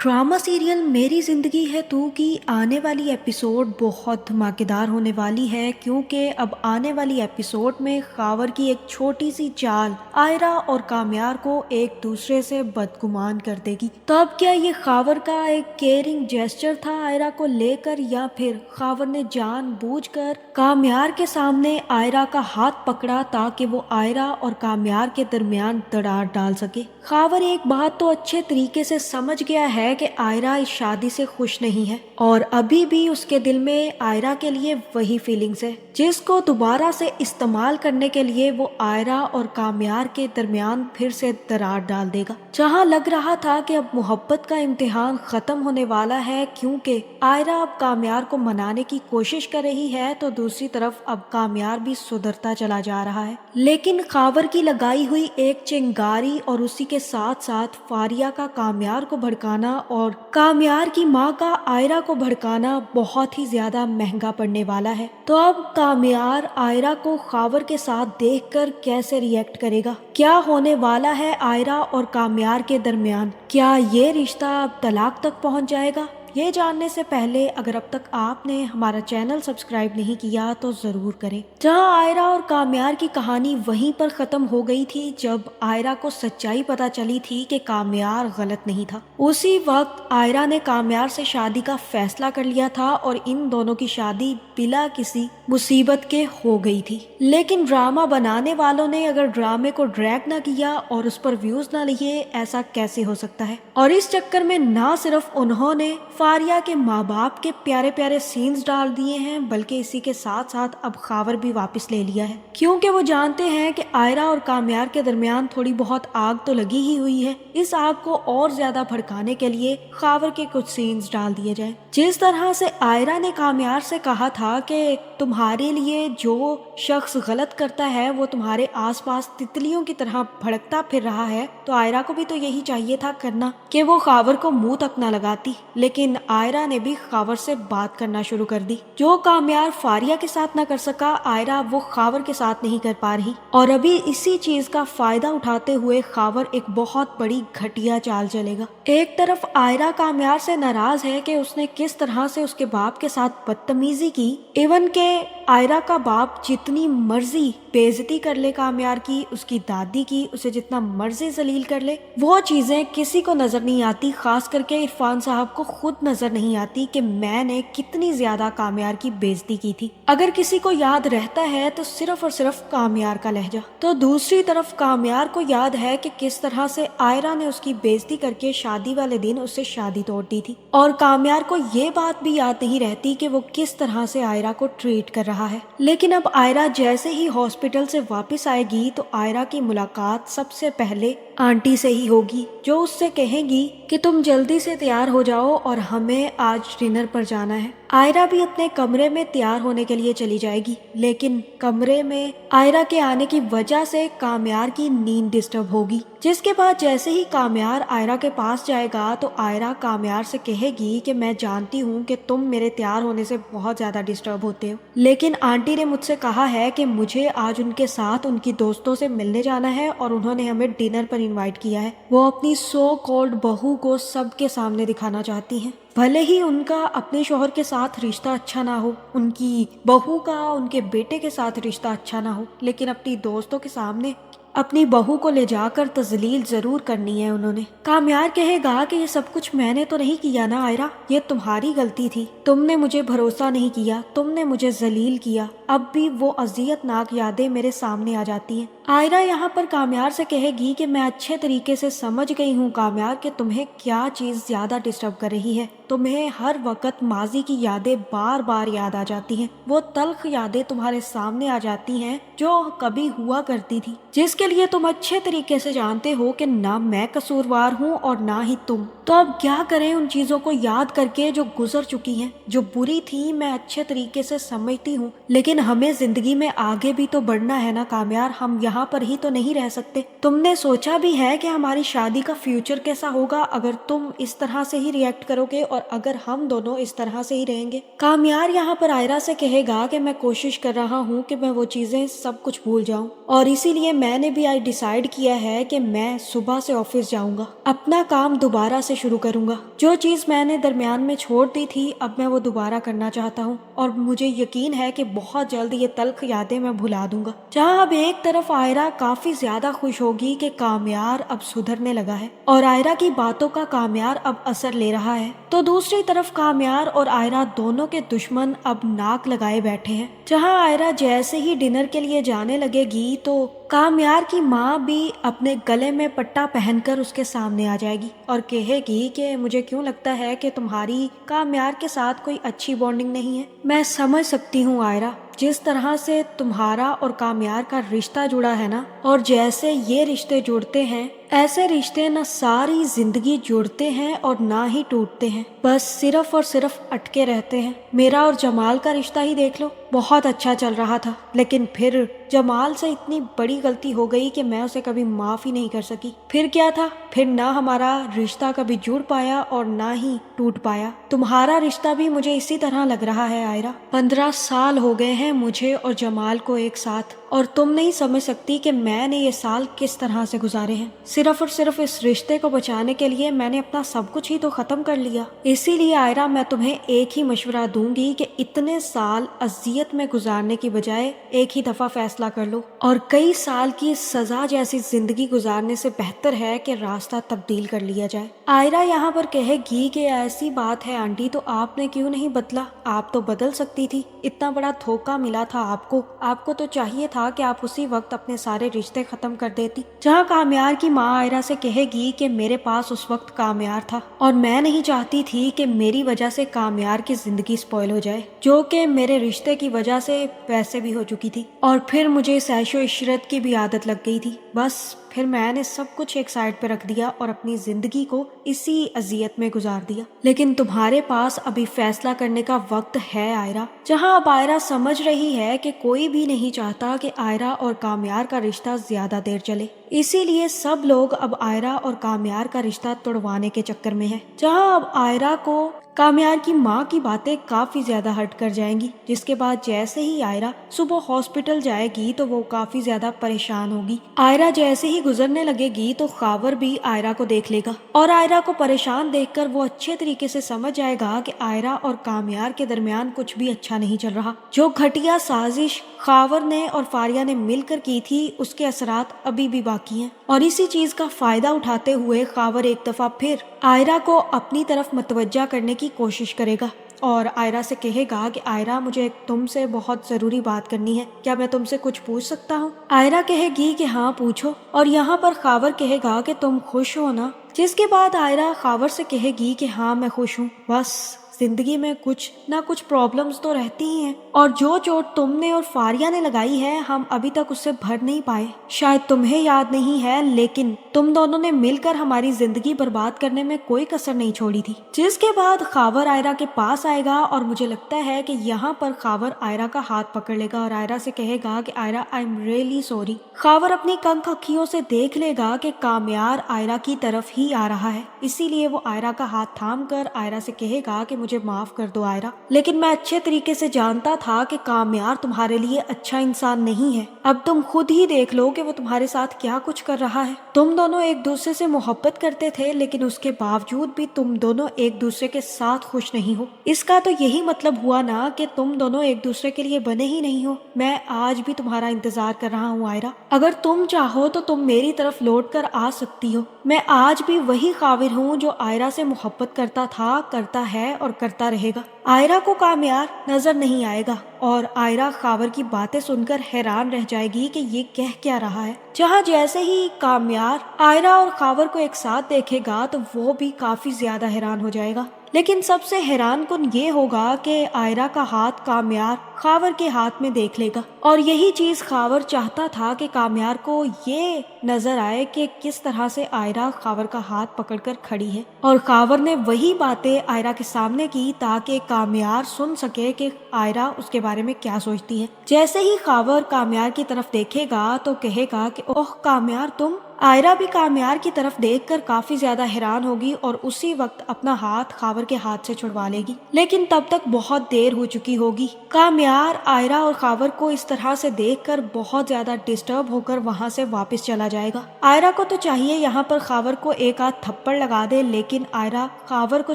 Drama serial मेरी ज़िंदगी है तू की आने वाली एपिसोड बहुत धमाकेदार होने वाली है, क्योंकि अब आने वाली एपिसोड में खावर की एक छोटी सी चाल आयरा और काम्यार को एक दूसरे से बदगुमान कर देगी। तो अब क्या ये खावर का एक केयरिंग जेस्चर था आयरा को लेकर, या फिर खावर ने जानबूझकर काम्यार के सामने आयरा का हाथ पकड़ा ताकि वो आयरा और काम्यार के दरमियान दरार डाल सके। खावर एक बात तो अच्छे तरीके से समझ गया है कि आयरा इस शादी से खुश नहीं है और अभी भी उसके दिल में आयरा के लिए वही फीलिंग्स है जिसको दोबारा से इस्तेमाल करने के लिए वो आयरा और काम्यार के दरमियान फिर से दरार डाल देगा। जहाँ लग रहा था कि अब मोहब्बत का इम्तिहान खत्म होने वाला है क्योंकि आयरा अब काम्यार को मनाने की कोशिश कर रही है, तो दूसरी तरफ अब काम्यार भी सुधरता चला जा रहा है। लेकिन खावर की लगाई हुई एक चिंगारी और उसी के साथ साथ फारिया का काम्यार को भड़काना और काम्यार की माँ का आयरा को भड़काना बहुत ही ज्यादा महंगा पड़ने वाला है। तो अब काम्यार आयरा को खावर के साथ देखकर कैसे रिएक्ट करेगा? क्या होने वाला है आयरा और काम्यार के दरमियान? क्या ये रिश्ता अब तलाक तक पहुंच जाएगा? ये जानने से पहले अगर अब तक आपने हमारा चैनल सब्सक्राइब नहीं किया तो जरूर करें। जहां आयरा और काम्यार की कहानी वहीं पर खत्म हो गई थी जब आयरा को सच्चाई पता चली थी कि काम्यार गलत नहीं था, उसी वक्त आयरा ने काम्यार से शादी का फैसला कर लिया था और इन दोनों की शादी बिना किसी मुसीबत के हो गई थी। लेकिन ड्रामा बनाने वालों ने अगर ड्रामे को ड्रैग ना किया और उस पर व्यूज ना लिए, ऐसा कैसे हो सकता है? और इस चक्कर में ना सिर्फ उन्होंने फारिया के माँ बाप के प्यारे प्यारे सीन्स डाल दिए हैं, बल्कि इसी के साथ साथ अब खावर भी वापस ले लिया है, क्योंकि वो जानते हैं कि आयरा और काम्यार के दरमियान थोड़ी बहुत आग तो लगी ही हुई है। इस आग को और ज्यादा भड़काने के लिए खावर के कुछ सीन्स डाल दिए जाए। जिस तरह से आयरा ने काम्यार से कहा था कि तुम्हारे लिए जो शख्स गलत करता है वो तुम्हारे आसपास तितलियों की तरह भड़कता फिर रहा है, तो आयरा को भी तो यही चाहिए था करना कि वो खावर को मुंह तक न लगाती। लेकिन आयरा ने भी खावर से बात करना शुरू कर दी। जो काम्यार फारिया के साथ न कर सका, आयरा वो खावर के साथ नहीं कर पा रही। और अभी इसी चीज का फायदा उठाते हुए खावर एक बहुत बड़ी घटिया चाल चलेगा। एक तरफ आयरा काम्यार से नाराज है कि उसने किस तरह से उसके बाप के साथ बदतमीजी की, इवन के आयरा का बाप जितनी मर्जी बेइज्जती कर ले काम्यार की, उसकी दादी की, उसे जितना मर्जी जलील कर ले, वो चीजें किसी को नजर नहीं आती। खास करके इरफान साहब को खुद नजर नहीं आती कि मैंने कितनी ज्यादा काम्यार की बेइज्जती की थी। अगर किसी को याद रहता है तो सिर्फ और सिर्फ काम्यार का लहजा। तो दूसरी तरफ काम्यार को याद है कि किस तरह से आयरा ने उसकी बेइज्जती करके शादी वाले दिन उससे शादी तोड़ दी थी, और काम्यार को ये बात भी याद नहीं रहती कि वो किस तरह से आयरा को ट्रीट कर रहा है। लेकिन अब आयरा जैसे ही हॉस्पिटल से वापस आएगी तो आयरा की मुलाकात सबसे पहले आंटी से ही होगी, जो उससे कहेगी कि तुम जल्दी से तैयार हो जाओ और हमें आज डिनर पर जाना है। आयरा भी अपने कमरे में तैयार होने के लिए चली जाएगी, लेकिन कमरे में आयरा के आने की वजह से काम्यार की नींद डिस्टर्ब होगी। जिसके बाद जैसे ही काम्यार आयरा के पास जाएगा तो आयरा काम्यार से कहेगी कि मैं जानती हूँ कि तुम मेरे तैयार होने से बहुत ज्यादा डिस्टर्ब होते हो, लेकिन आंटी ने मुझसे कहा है कि मुझे आज उनके साथ उनकी दोस्तों से मिलने जाना है और उन्होंने हमें डिनर पर इनवाइट किया है। वो अपनी सो कॉल्ड बहू को सबके सामने दिखाना चाहती हैं। भले ही उनका अपने शौहर के साथ रिश्ता अच्छा ना हो, उनकी बहू का उनके बेटे के साथ रिश्ता अच्छा ना हो, लेकिन अपनी दोस्तों के सामने अपनी बहू को ले जाकर तजलील जरूर करनी है उन्होंने। काम्यार कहेगा कि ये सब कुछ मैंने तो नहीं किया ना आयरा, ये तुम्हारी गलती थी, तुमने मुझे भरोसा नहीं किया, तुमने मुझे जलील किया। अब भी वो अजियतनाक यादें मेरे सामने आ जाती हैं। आयरा यहाँ पर काम्यार से कहेगी कि मैं अच्छे तरीके से समझ गई हूँ काम्यार कि तुम्हें क्या चीज ज्यादा डिस्टर्ब कर रही है। तुम्हें हर वक्त माजी की यादें बार बार याद आ जाती हैं, वो तल्ख यादें तुम्हारे सामने आ जाती हैं जो कभी हुआ करती थी, जिसके लिए तुम अच्छे तरीके से जानते हो कि ना मैं कसूरवार हूँ और ना ही तुम। तो अब क्या करें उन चीजों को याद करके जो गुजर चुकी हैं, जो बुरी थी, मैं अच्छे तरीके से समझती हूँ, लेकिन हमें जिंदगी में आगे भी तो बढ़ना है ना काम्यार, हम यहाँ पर ही तो नहीं रह सकते। तुमने सोचा भी है कि हमारी शादी का फ्यूचर कैसा होगा अगर तुम इस तरह से ही रिएक्ट करोगे और अगर हम दोनों इस तरह से ही रहेंगे? काम्यार यहाँ पर आयरा से कहेगा कि मैं कोशिश कर रहा हूँ कि मैं वो चीजें सब कुछ भूल जाऊं, और इसीलिए मैंने भी आज डिसाइड किया है कि मैं सुबह से ऑफिस जाऊंगा, अपना काम दोबारा से शुरू करूंगा। जो चीज मैंने दरमियान में छोड़ दी थी अब मैं वो दोबारा करना चाहता हूँ और मुझे यकीन है कि बहुत जल्द ये तल्ख यादें मैं भुला दूंगा। जहाँ अब एक तरफ आयरा काफी ज्यादा खुश होगी कि कामयार अब सुधरने लगा है और आयरा की बातों का कामयार अब असर ले रहा है, तो दूसरी तरफ कामयार और आयरा दोनों के दुश्मन अब नाक लगाए बैठे हैं। जहाँ आयरा जैसे ही डिनर के लिए जाने लगेगी तो कामयार की माँ भी अपने गले में पट्टा पहनकर उसके सामने आ जाएगी और कहेगी कि मुझे क्यों लगता है कि तुम्हारी कामयार के साथ कोई अच्छी बॉन्डिंग नहीं है। मैं समझ सकती हूँ आयरा, जिस तरह से तुम्हारा और कामयार का रिश्ता जुड़ा है ना, और जैसे ये रिश्ते जुड़ते हैं ऐसे रिश्ते न सारी जिंदगी जुड़ते हैं और ना ही टूटते हैं, बस सिर्फ और सिर्फ अटके रहते हैं। मेरा और जमाल का रिश्ता ही देख लो, बहुत अच्छा चल रहा था, लेकिन फिर जमाल से इतनी बड़ी गलती हो गई कि मैं उसे कभी माफ ही नहीं कर सकी। फिर क्या था, फिर ना हमारा रिश्ता कभी जुड़ पाया और ना ही टूट पाया। तुम्हारा रिश्ता भी मुझे इसी तरह लग रहा है आयरा। 15 साल हो गए हैं मुझे और जमाल को एक साथ, और तुम नहीं समझ सकती कि मैंने ये साल किस तरह से गुजारे हैं। सिर्फ और सिर्फ इस रिश्ते को बचाने के लिए मैंने अपना सब कुछ ही तो खत्म कर लिया। इसीलिए आयरा मैं तुम्हें एक ही मशवरा दूंगी कि इतने साल अजियत में गुजारने की बजाय एक ही दफा फैसला कर लो, और कई साल की सजा जैसी जिंदगी गुजारने से बेहतर है कि रास्ता तब्दील कर लिया जाए। आयरा यहाँ पर कहेगी कि ऐसी बात है आंटी, तो आपने क्यों नहीं बदला? आप तो बदल सकती थी, इतना बड़ा धोखा मिला था आपको तो चाहिए था कि आप उसी वक्त अपने सारे रिश्ते खत्म कर देती। जहाँ कामयार की माँ आयरा से कहेगी कि मेरे पास उस वक्त कामयार था और मैं नहीं चाहती थी कि मेरी वजह से कामयार की जिंदगी स्पॉइल हो जाए, जो कि मेरे रिश्ते की वजह से वैसे भी हो चुकी थी, और फिर मुझे इस ऐशो इशरत की भी आदत लग गई थी। बस फिर मैंने सब कुछ एक साइड पे रख दिया और अपनी जिंदगी को इसी अजियत में गुजार दिया। लेकिन तुम्हारे पास अभी फैसला करने का वक्त है आयरा। जहां अब आयरा समझ रही है कि कोई भी नहीं चाहता कि आयरा और कामयार का रिश्ता ज्यादा देर चले, इसीलिए सब लोग अब आयरा और कामयार का रिश्ता तोड़वाने के चक्कर में है। जहां अब आयरा को कामयार की माँ की बातें काफी ज्यादा हर्ट कर जाएंगी, जिसके बाद जैसे ही आयरा सुबह हॉस्पिटल जाएगी तो वो काफी ज्यादा परेशान होगी। आयरा जैसे ही गुजरने लगेगी तो खावर भी आयरा को देख लेगा और आयरा को परेशान देखकर वो अच्छे तरीके से समझ जाएगा कि आयरा और कामयार के दरमियान कुछ भी अच्छा नहीं चल रहा। जो घटिया साजिश खावर ने और फारिया ने मिलकर की थी उसके असरात अभी भी बाकी हैं, और इसी चीज का फायदा उठाते हुए खावर एक दफा फिर आयरा को अपनी तरफ मतवज्जा करने की कोशिश करेगा और आयरा से कहेगा कि आयरा मुझे तुमसे बहुत जरूरी बात करनी है, क्या मैं तुमसे कुछ पूछ सकता हूँ? आयरा कहेगी कि हाँ पूछो, और यहाँ पर खावर कहेगा कि तुम खुश हो ना? जिसके बाद आयरा खावर से कहेगी कि हाँ मैं खुश हूँ, बस जिंदगी में कुछ ना कुछ प्रॉब्लम्स तो रहती ही हैं, और जो चोट तुमने और फारिया ने लगाई है हम अभी तक उससे भर नहीं पाए। शायद तुम्हें याद नहीं है, लेकिन तुम दोनों ने मिलकर हमारी जिंदगी बर्बाद करने में कोई कसर नहीं छोड़ी थी। जिसके बाद खावर आयरा के पास आएगा और मुझे लगता है कि यहाँ पर खावर आयरा का हाथ पकड़ लेगा और आयरा से कहेगा कि Aira I am really sorry. Khawar अपनी कंक अखियों से देख लेगा कि कामयार आयरा की तरफ ही आ रहा है, इसीलिए वो आयरा का हाथ थाम कर आयरा से कहेगा कि मुझे माफ कर दो आयरा, लेकिन मैं अच्छे तरीके से जानता था कि कामयार तुम्हारे लिए अच्छा इंसान नहीं है। अब तुम खुद ही देख लो कि वो तुम्हारे साथ क्या कुछ कर रहा है। तुम दोनों एक दूसरे से मोहब्बत करते थे, लेकिन उसके बावजूद भी तुम दोनों एक दूसरे के साथ खुश नहीं हो। इसका तो यही मतलब हुआ ना कि तुम दोनों एक दूसरे के लिए बने ही नहीं हो। मैं आज भी तुम्हारा इंतजार कर रहा हूँ आयरा, अगर तुम चाहो तो तुम मेरी तरफ लौट कर आ सकती हो। मैं आज भी वही खाविर हूँ जो आयरा से मोहब्बत करता था, करता है और करता रहेगा। आयरा को कामयार नजर नहीं आएगा और आयरा खावर की बातें सुनकर हैरान रह जाएगी कि ये कह क्या रहा है। जहाँ जैसे ही कामयार आयरा और खावर को एक साथ देखेगा तो वो भी काफी ज्यादा हैरान हो जाएगा, लेकिन सबसे हैरान कुन ये होगा कि आयरा का हाथ कामयार खावर के हाथ में देख लेगा, और यही चीज खावर चाहता था कि कामयार को ये नजर आए कि किस तरह से आयरा खावर का हाथ पकड़कर खड़ी है, और खावर ने वही बातें आयरा के सामने की ताकि कामयार सुन सके कि आयरा उसके बारे में क्या सोचती है। जैसे ही खावर कामयार की तरफ देखेगा तो कहेगा कि ओह कामयार तुम। आयरा भी कामयार की तरफ देखकर काफी ज्यादा हैरान होगी और उसी वक्त अपना हाथ खावर के हाथ से छुड़वा लेगी, लेकिन तब तक बहुत देर हो चुकी होगी। कामयार आयरा और खावर को इस तरह से देखकर बहुत ज्यादा डिस्टर्ब होकर वहां से वापस चला जाएगा। आयरा को तो चाहिए यहाँ पर खावर को एक आध थप्पड़ लगा दे, लेकिन आयरा खावर को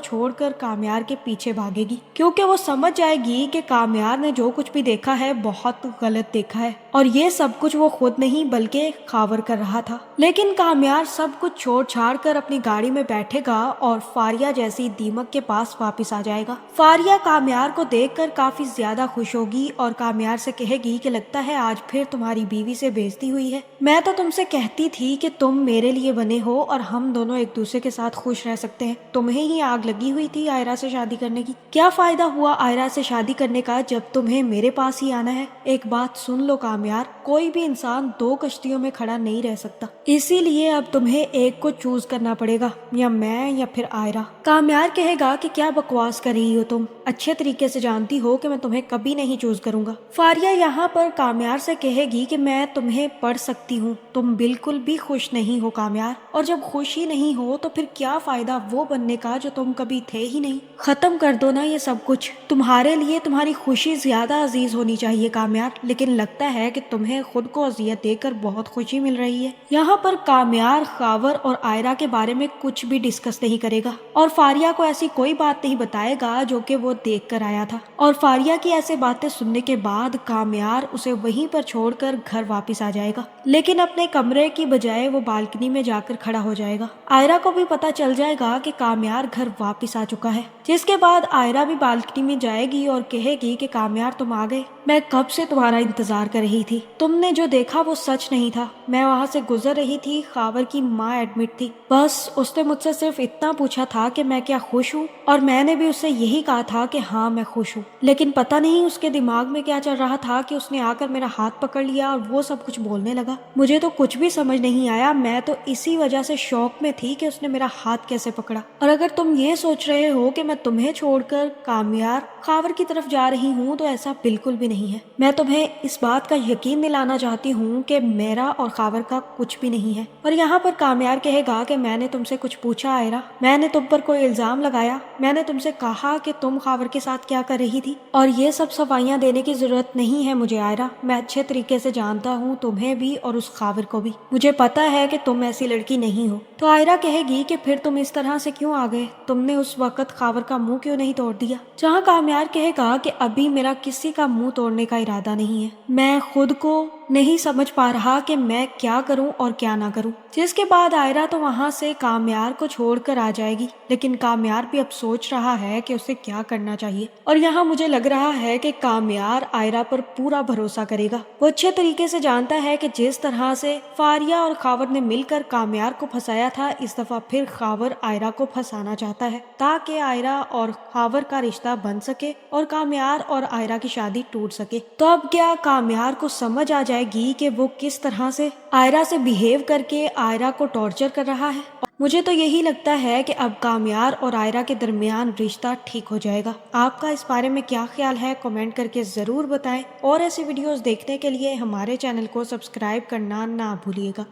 छोड़कर कामयार के पीछे भागेगी, क्योंकि वो समझ जाएगी कि कामयार ने जो कुछ भी देखा है बहुत गलत देखा है और ये सब कुछ वो खुद नहीं बल्कि खावर कर रहा था। लेकिन कामयार सब कुछ छोड़ छाड़ कर अपनी गाड़ी में बैठेगा और फारिया जैसी दीमक के पास वापस आ जाएगा। फारिया कामयार को देखकर काफी ज्यादा खुश होगी और कामयार से कहेगी कि लगता है आज फिर तुम्हारी बीवी से बेइज्जती हुई है। मैं तो तुमसे कहती थी कि तुम मेरे लिए बने हो और हम दोनों एक दूसरे के साथ खुश रह सकते हैं। तुम्हें ही आग लगी हुई थी आयरा से शादी करने की। क्या फायदा हुआ आयरा से शादी करने का जब तुम्हें मेरे पास ही आना है। एक बात सुन लो कामयार, कोई भी इंसान दो कश्तियों में खड़ा नहीं रह सकता, इसीलिए अब तुम्हें एक को चूज करना पड़ेगा, या मैं या फिर आयरा। कामयार कहेगा कि क्या बकवास कर रही हो तुम, अच्छे तरीके से जानती हो कि मैं तुम्हें कभी नहीं चूज करूंगा। फारिया यहाँ पर कामयार से कहेगी कि मैं तुम्हें पढ़ सकती हूँ, तुम बिल्कुल भी खुश नहीं हो कामयार, और जब खुश ही नहीं हो तो फिर क्या फायदा वो बनने का जो तुम कभी थे ही नहीं। खत्म कर दो ना ये सब कुछ, तुम्हारे लिए तुम्हारी खुशी ज्यादा अजीज होनी चाहिए कामयार, लेकिन लगता है कि तुम्हें खुद को अजियत देकर बहुत खुशी मिल रही है। यहाँ पर कामयार खावर और आयरा के बारे में कुछ भी डिस्कस नहीं करेगा और फारिया को ऐसी कोई बात नहीं बताएगा जो कि वो देख कर आया था। और फारिया की ऐसे बातें सुनने के बाद कामयार उसे वहीं पर छोड़कर घर वापस आ जाएगा, लेकिन अपने कमरे की बजाय वो बालकनी में जाकर खड़ा हो जाएगा। आयरा को भी पता चल जाएगा कि कामयार घर वापस आ चुका है, जिसके बाद आयरा भी बालकनी में जाएगी और कहेगी कि कामयार तुम आ गए, मैं कब से तुम्हारा इंतजार कर रही थी। तुमने जो देखा वो सच नहीं था, मैं वहाँ से गुजर रही थी, खावर की माँ एडमिट थी, बस उसने मुझसे सिर्फ इतना पूछा था कि मैं क्या खुश हूँ, और मैंने भी उससे यही कहा था कि हाँ मैं खुश हूँ। लेकिन पता नहीं उसके दिमाग में क्या चल रहा था कि उसने आकर मेरा हाथ पकड़ लिया और वो सब कुछ बोलने लगा। मुझे तो कुछ भी समझ नहीं आया, मैं तो इसी वजह से शौक में थी कि उसने मेरा हाथ कैसे पकड़ा। और अगर तुम ये सोच रहे हो कि मैं तुम्हें छोड़कर कामयार खावर की तरफ जा रही हूँ तो ऐसा बिल्कुल भी नहीं है। मैं तुम्हें इस बात का यकीन दिलाना चाहती हूँ कि मेरा और खावर का कुछ भी नहीं है। और यहाँ पर कामयार कहेगा कि मैंने तुमसे कुछ पूछा आयरा, मैंने तुम पर कोई इल्जाम लगाया, मैंने तुमसे कहा कि तुम खावर के साथ क्या कर रही थी, और ये सब सफाइयाँ देने की जरूरत नहीं है मुझे आयरा, मैं अच्छे तरीके से जानता हूँ तुम्हें भी और उस खावर को भी, मुझे पता है कि तुम ऐसी लड़की नहीं हो। तो आयरा कहेगी कि फिर तुम इस तरह से क्यों आ गए, तुमने उस वक्त खावर का मुंह क्यों नहीं तोड़ दिया। जहाँ कामयार कहेगा कि अभी मेरा किसी का मुंह तोड़ने का इरादा नहीं है, मैं खुद को नहीं समझ पा रहा कि मैं क्या करूं और क्या ना करूं। जिसके बाद आयरा तो वहां से कामयार को छोड़कर आ जाएगी, लेकिन कामयार भी अब सोच रहा है कि उसे क्या करना चाहिए। और यहाँ मुझे लग रहा है कि कामयार आयरा पर पूरा भरोसा करेगा। वो अच्छे तरीके से जानता है कि जिस तरह से फारिया और खावर ने मिलकर कामयार को फंसाया था, इस दफा फिर खावर आयरा को फंसाना चाहता है ताकि आयरा और खावर का रिश्ता बन सके और कामयार और आयरा की शादी टूट सके। तो अब क्या कामयार को समझ आ जाएगी कि वो किस तरह से आयरा से बिहेव करके आयरा को टॉर्चर कर रहा है। मुझे तो यही लगता है कि अब कामयार और आयरा के दरमियान रिश्ता ठीक हो जाएगा। आपका इस बारे में क्या ख्याल है, कमेंट करके जरूर बताएं, और ऐसी वीडियोस देखने के लिए हमारे चैनल को सब्सक्राइब करना ना भूलिएगा।